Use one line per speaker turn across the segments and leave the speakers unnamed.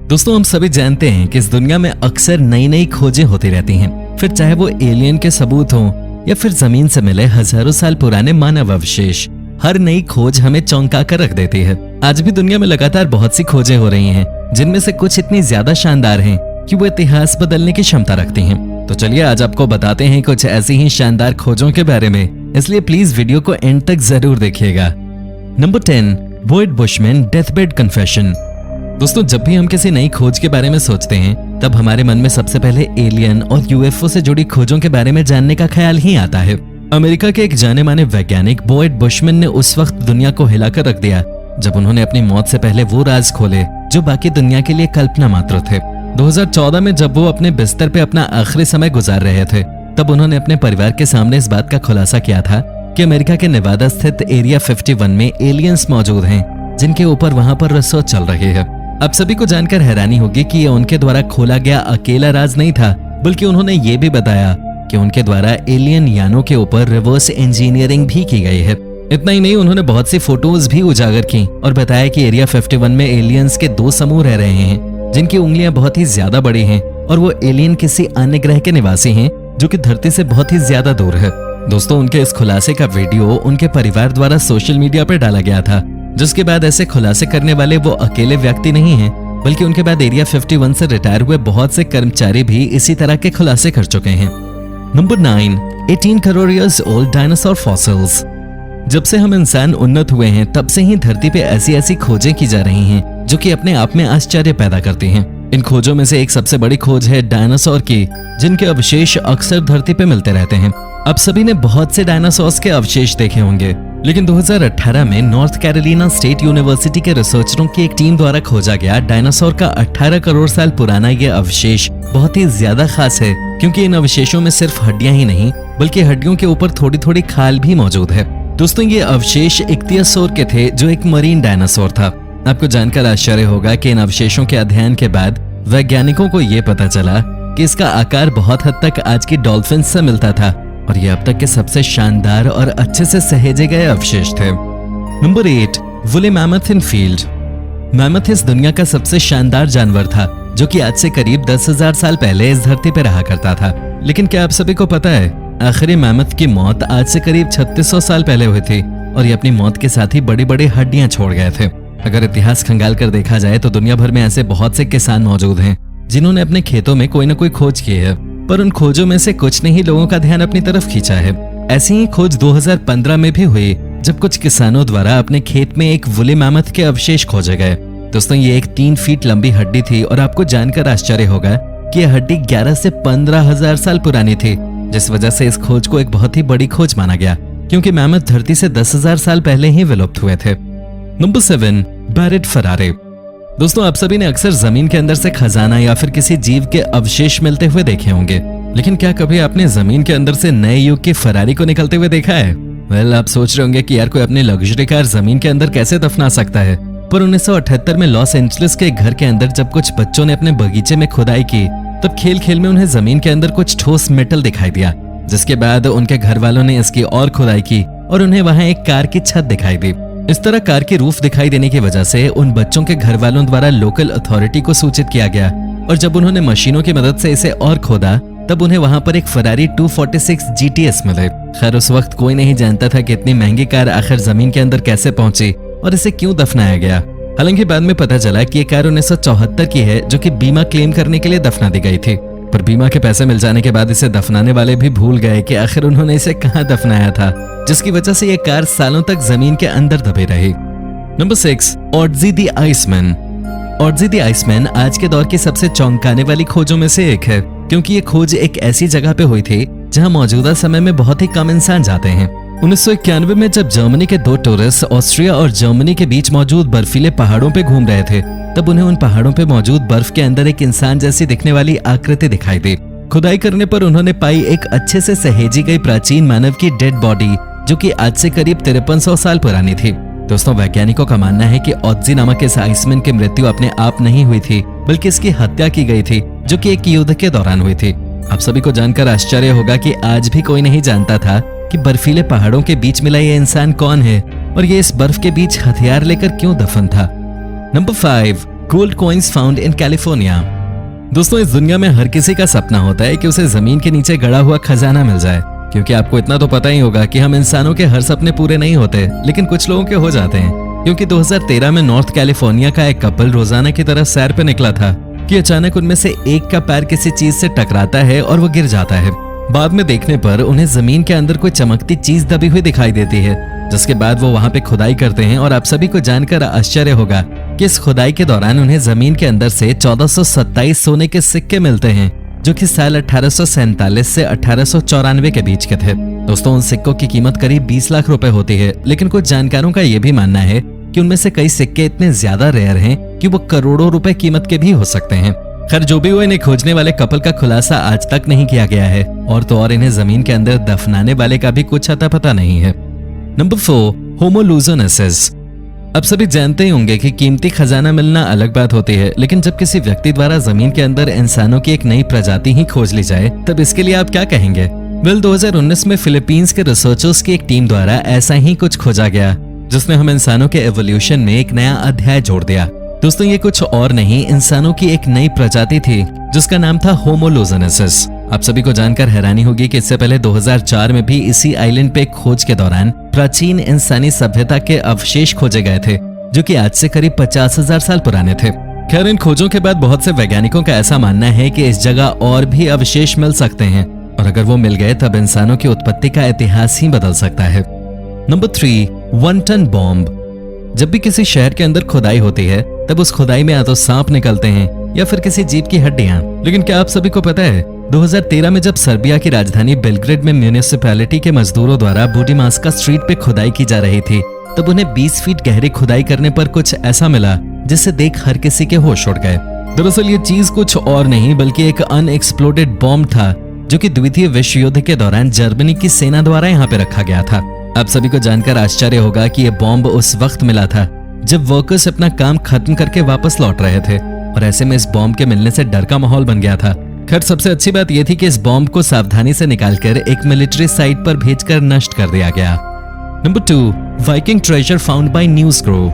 दोस्तों हम सभी जानते हैं कि इस दुनिया में अक्सर नई नई खोजें होती रहती हैं, फिर चाहे वो एलियन के सबूत हों या फिर जमीन से मिले हजारों साल पुराने मानव अवशेष। हर नई खोज हमें चौंका कर रख देती है। आज भी दुनिया में लगातार बहुत सी खोजें हो रही हैं, जिनमें से कुछ इतनी ज्यादा शानदार हैं कि वो इतिहास बदलने की क्षमता रखती हैं। तो चलिए आज आपको बताते हैं कुछ ऐसी ही शानदार खोजों के बारे में, इसलिए प्लीज वीडियो को एंड तक जरूर देखिएगा। Number 10, Boyd Bushman deathbed confession. दोस्तों जब भी हम किसी नई खोज के बारे में सोचते हैं, तब हमारे मन में सबसे पहले एलियन और यूएफओ से जुड़ी खोजों के बारे में जानने का ख्याल ही आता है। अमेरिका के एक जाने माने वैज्ञानिक बोयड बुशमैन ने उस वक्त दुनिया को हिलाकर रख दिया जब उन्होंने अपनी मौत से पहले वो राज खोले जो बाकी दुनिया के लिए कल्पना मात्र थे। 2014 में जब वो अपने बिस्तर पे अपना आखिरी समय गुजार रहे थे, तब उन्होंने अपने परिवार के सामने इस बात का खुलासा किया था कि अमेरिका के नेवादा स्थित एरिया 51 में एलियंस मौजूद हैं, जिनके ऊपर वहां पर रिसर्च चल रही है। आप सभी को जानकर हैरानी होगी कि ये उनके द्वारा खोला गया अकेला राज नहीं था, बल्कि उन्होंने ये भी बताया कि उनके द्वारा एलियन यानों के ऊपर रिवर्स इंजीनियरिंग भी की गई है। इतना ही नहीं, उन्होंने बहुत सी फोटोज भी उजागर की और बताया कि एरिया 51 में एलियंस के 2 समूह रह रहे हैं, जिनकी उंगलियां बहुत ही ज्यादा बड़ी हैं और वो एलियन किसी अन्य ग्रह के निवासी हैं जो कि धरती से बहुत ही ज्यादा दूर है। दोस्तों उनके इस खुलासे का वीडियो उनके परिवार द्वारा सोशल मीडिया पर डाला गया था, जिसके बाद ऐसे खुलासे करने वाले वो अकेले व्यक्ति नहीं हैं, बल्कि उनके बाद एरिया 51 से रिटायर हुए बहुत से कर्मचारी भी इसी तरह के खुलासे कर चुके हैं। Number 9, 18 crore years old dinosaur fossils. जब से हम इंसान उन्नत हुए हैं, तब से ही धरती पे ऐसी ऐसी खोजें की जा रही हैं जो कि अपने आप में आश्चर्य पैदा करती हैं। इन खोजों में से एक सबसे बड़ी खोज है डायनासोर की, जिनके अवशेष अक्सर धरती पे मिलते रहते हैं। अब सभी ने बहुत से डायनासोर्स के अवशेष देखे होंगे, लेकिन 2018 में नॉर्थ कैरोलिना स्टेट यूनिवर्सिटी के रिसर्चरों की एक टीम द्वारा खोजा गया डायनासोर का 18 करोड़ साल पुराना ये अवशेष बहुत ही ज्यादा खास है, क्योंकि इन अवशेषों में सिर्फ हड्डियां ही नहीं बल्कि हड्डियों के ऊपर थोड़ी थोड़ी खाल भी मौजूद है। दोस्तों ये अवशेष इक्तियोसौर के थे, जो एक मरीन डायनासोर था। आपको जानकर आश्चर्य होगा कि इन अवशेषों के अध्ययन के बाद वैज्ञानिकों को ये पता चला कि इसका आकार बहुत हद तक आज की डॉल्फिन से मिलता था और ये अब तक के सबसे शानदार और अच्छे से सहेजे गए अवशेष थे। नंबर 8, वुली मैमथ इन फील्ड। मैमथ इस दुनिया का सबसे शानदार जानवर था, जो कि आज से करीब 10,000 साल पहले इस धरती पर रहा करता था। लेकिन क्या आप सभी को पता है, आखिरी मैमथ की मौत आज से करीब 3600 साल पहले हुई थी और ये अपनी मौत के साथ ही बड़ी बड़ी हड्डियां छोड़ गए थे। अगर इतिहास खंगाल कर देखा जाए तो दुनिया भर में ऐसे बहुत से किसान मौजूद हैं जिन्होंने अपने खेतों में कोई न कोई खोज की है, पर उन खोजों में से कुछ ने ही लोगों का ध्यान अपनी तरफ खींचा है। ऐसी ही खोज 2015 में भी हुई, जब कुछ किसानों द्वारा अपने खेत में एक वुली मैमथ के अवशेष खोजे गए। दोस्तों ये एक 3 फीट लंबी हड्डी थी और आपको जानकर आश्चर्य होगा कि यह हड्डी 11 से 15,000 साल पुरानी थी, जिस वजह से इस खोज को एक बहुत ही बड़ी खोज माना गया, क्योंकि मैमथ धरती से 10,000 साल पहले ही विलुप्त हुए थे। नंबर 7, बैरेट फरारे। दोस्तों आप सभी ने अक्सर जमीन के अंदर से खजाना या फिर किसी जीव के अवशेष मिलते हुए देखे होंगे, लेकिन क्या कभी आपने जमीन के अंदर से नए युग की फरारी को निकलते हुए देखा है? वेल, आप सोच रहे होंगे कि यार कोई अपनी लग्जरी कार जमीन के अंदर कैसे दफना सकता है, पर 1978 में लॉस एंजलिस के एक घर के अंदर जब कुछ बच्चों ने अपने बगीचे में खुदाई की, तब खेल खेल में उन्हें जमीन के अंदर कुछ ठोस मेटल दिखाई दिया, जिसके बाद उनके घर वालों ने इसकी और खुदाई की और उन्हें वहां एक कार की छत दिखाई दी। इस तरह कार की रूफ दिखाई देने की वजह से उन बच्चों के घर वालों द्वारा लोकल अथॉरिटी को सूचित किया गया और जब उन्होंने मशीनों की मदद से इसे और खोदा, तब उन्हें वहां पर एक फरारी 246 GTS मिले। खैर उस वक्त कोई नहीं जानता था कि इतनी महंगी कार आखिर जमीन के अंदर कैसे पहुंची और इसे क्यों दफनाया गया। हालांकि बाद में पता चला कि ये कार 1974 की है, जो कि बीमा क्लेम करने के लिए दफना दी गई थी, पर बीमा के पैसे मिल जाने के बाद इसे दफनाने वाले भी भूल गए कि आखिर उन्होंने इसे कहां दफनाया था, जिसकी वजह से ये कार सालों तक जमीन के अंदर दबी रही। Number 6, Otzi the iceman. Otzi the iceman आज के दौर की सबसे चौंकाने वाली खोजों में से एक है, क्योंकि ये खोज एक ऐसी जगह पे हुई थी जहां मौजूदा समय में बहुत ही कम इंसान जाते हैं। 1991 में जब जर्मनी के 2 टूरिस्ट ऑस्ट्रिया और जर्मनी के बीच मौजूद बर्फीले पहाड़ों पे घूम रहे थे, तब उन्हें उन पहाड़ों पे मौजूद बर्फ के अंदर एक इंसान जैसी दिखने वाली आकृति दिखाई दी। खुदाई करने पर उन्होंने पाई एक अच्छे से सहेजी गई प्राचीन मानव की डेड बॉडी, जो कि आज से करीब 5300 साल पुरानी थी। दोस्तों वैज्ञानिकों का मानना है कि ऑड्जी नामक इस आइसमैन की मृत्यु अपने आप नहीं हुई थी, बल्कि इसकी हत्या की गई थी, जो कि एक युद्ध के दौरान हुई थी। आप सभी को जानकर आश्चर्य होगा कि आज भी कोई नहीं जानता था कि बर्फीले पहाड़ों के बीच मिला ये इंसान कौन है और ये इस बर्फ के बीच हथियार लेकर क्यों दफन था। Number 5, gold coins found in California. दोस्तों, इस दुनिया में हर किसी का सपना होता है कि उसे जमीन के नीचे गड़ा हुआ खजाना मिल जाए, क्योंकि आपको इतना तो पता ही होगा कि हम इंसानों के हर सपने पूरे नहीं होते, लेकिन कुछ लोगों के हो जाते हैं। क्योंकि 2013 में नॉर्थ कैलिफोर्निया का एक कपल रोजाना की तरह सैर पे निकला था कि अचानक उनमें से एक का पैर किसी चीज से टकराता है और वो गिर जाता है। बाद में देखने पर उन्हें जमीन के अंदर कोई चमकती चीज दबी हुई दिखाई देती है, जिसके बाद वो वहां पे खुदाई करते हैं और आप सभी को जानकर आश्चर्य होगा कि इस खुदाई के दौरान उन्हें जमीन के अंदर से 1427 सोने के सिक्के मिलते हैं, जो कि साल 1847 से 1894 के बीच के थे। दोस्तों, उन सिक्कों की कीमत करीब 20 लाख रुपए होती है, लेकिन कुछ जानकारों का यह भी मानना है कि उनमें से कई सिक्के इतने ज्यादा रेयर हैं कि वो करोड़ों रुपए कीमत के भी हो सकते हैं। खैर, जो भी हो, इन्हें खोजने वाले कपल का खुलासा आज तक नहीं किया गया है, और तो और इन्हें जमीन के अंदर दफनाने वाले का भी कुछ अता पता नहीं है। नंबर 4, होमो लुजोनेसिस। अब सभी जानते ही होंगे कि कीमती खजाना मिलना अलग बात होती है, लेकिन जब किसी व्यक्ति द्वारा जमीन के अंदर इंसानों की एक नई प्रजाति ही खोज ली जाए, तब इसके लिए आप क्या कहेंगे? 2019 में फिलीपींस के रिसर्चर्स की एक टीम द्वारा ऐसा ही कुछ खोजा गया, जिसने हम इंसानों के एवोल्यूशन में एक नया अध्याय जोड़ दिया। दोस्तों, ये कुछ और नहीं, इंसानों की एक नई प्रजाति थी जिसका नाम था होमो लुजोनेसिस। आप सभी को जानकर हैरानी होगी कि इससे पहले 2004 में भी इसी आइलैंड पे खोज के दौरान प्राचीन इंसानी सभ्यता के अवशेष खोजे गए थे, जो कि आज से करीब 50,000 साल पुराने थे। खैर, इन खोजों के बाद बहुत से वैज्ञानिकों का ऐसा मानना है कि इस जगह और भी अवशेष मिल सकते हैं, और अगर वो मिल गए तब इंसानों की उत्पत्ति का इतिहास ही बदल सकता है। Number 3, 1 ton bomb. जब भी किसी शहर के अंदर खुदाई होती है, तब उस खुदाई में या तो सांप निकलते हैं या फिर किसी जीव की हड्डियां। लेकिन क्या आप सभी को पता है, 2013 में जब सर्बिया की राजधानी बेलग्रेड में म्यूनिसिपैलिटी के मजदूरों द्वारा बुडिमास्का स्ट्रीट पे खुदाई की जा रही थी, तब उन्हें 20 फीट गहरी खुदाई करने पर कुछ ऐसा मिला जिसे देख हर किसी के होश उड़ गए। दरअसल ये चीज कुछ और नहीं बल्कि एक अनएक्सप्लोडेड बॉम्ब था, जो कि द्वितीय विश्व युद्ध के दौरान जर्मनी की सेना द्वारा यहाँ पे रखा गया था। आप सभी को जानकर आश्चर्य होगा कि ये बॉम्ब उस वक्त मिला था जब वर्कर्स अपना काम खत्म करके वापस लौट रहे थे, और ऐसे में इस बॉम्ब के मिलने से डर का माहौल बन गया था। खैर, सबसे अच्छी बात यह थी कि इस बॉम्ब को सावधानी से निकालकर एक मिलिट्री साइट पर भेजकर नष्ट कर दिया गया। Number 2, Viking treasure found by news crew.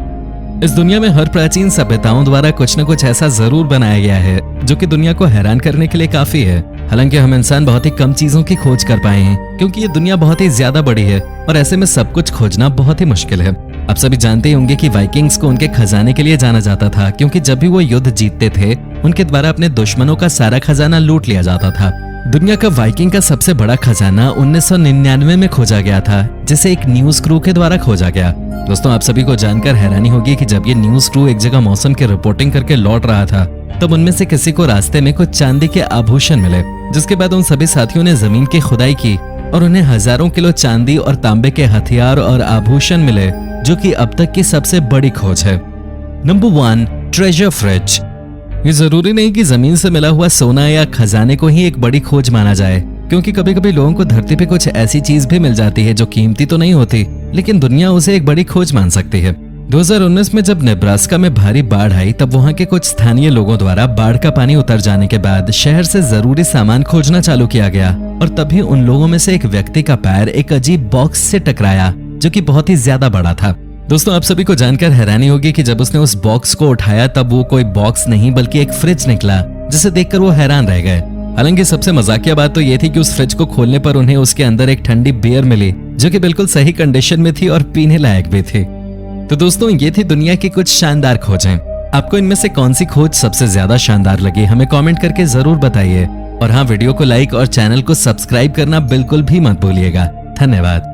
इस दुनिया में हर प्राचीन सभ्यताओं द्वारा कुछ न कुछ ऐसा जरूर बनाया गया है जो कि दुनिया को हैरान करने के लिए काफी है। हालांकि हम इंसान बहुत ही कम चीजों की खोज कर पाए हैं, क्योंकि ये दुनिया बहुत ही ज्यादा बड़ी है और ऐसे में सब कुछ खोजना बहुत ही मुश्किल है। आप सभी जानते ही होंगे कि वाइकिंग्स को उनके खजाने के लिए जाना जाता था, क्योंकि जब भी वो युद्ध जीतते थे, उनके द्वारा अपने दुश्मनों का सारा खजाना लूट लिया जाता था। दुनिया का वाइकिंग का सबसे बड़ा खजाना 1999 में खोजा गया था, जिसे एक न्यूज़ क्रू के द्वारा खोजा गया। दोस्तों, आप सभी को जानकर हैरानी होगी कि जब ये न्यूज़ क्रू एक जगह मौसम की रिपोर्टिंग करके लौट रहा था, तब उनमें से किसी को रास्ते में कुछ चांदी के आभूषण मिले, जिसके बाद उन सभी साथियों ने जमीन की खुदाई की और उन्हें हजारों किलो चांदी और तांबे के हथियार और आभूषण मिले, जो कि अब तक की सबसे बड़ी खोज है। Number 1, treasure fridge. ये जरूरी नहीं कि जमीन से मिला हुआ सोना या खजाने को ही एक बड़ी खोज माना जाए, क्योंकि कभी कभी लोगों को धरती पे कुछ ऐसी चीज भी मिल जाती है जो कीमती तो नहीं होती, लेकिन दुनिया उसे एक बड़ी खोज मान सकती है। 2019 में जब नेब्रास्का में भारी बाढ़ आई, तब वहां के कुछ स्थानीय लोगों द्वारा बाढ़ का पानी उतर जाने के बाद शहर से जरूरी सामान खोजना चालू किया गया, और तभी उन लोगों में से एक व्यक्ति का पैर एक अजीब बॉक्स से टकराया, जो कि बहुत ही ज्यादा बड़ा था। दोस्तों, आप सभी को जानकर हैरानी होगी कि जब उसने उस बॉक्स को उठाया, तब वो कोई बॉक्स नहीं बल्कि एक फ्रिज निकला, जिसे देखकर वो हैरान रह गए। हालांकि सबसे मजाकिया बात तो ये थी कि उस फ्रिज को खोलने पर उन्हें उसके अंदर एक ठंडी बियर मिली, जो कि बिल्कुल सही कंडीशन में थी और पीने लायक भी थी। तो दोस्तों, ये थी दुनिया की कुछ शानदार खोजें। आपको इनमें से कौन सी खोज सबसे ज्यादा शानदार लगी, हमें कमेंट करके जरूर बताइए। और हाँ, वीडियो को लाइक और चैनल को सब्सक्राइब करना बिल्कुल भी मत भूलिएगा। धन्यवाद।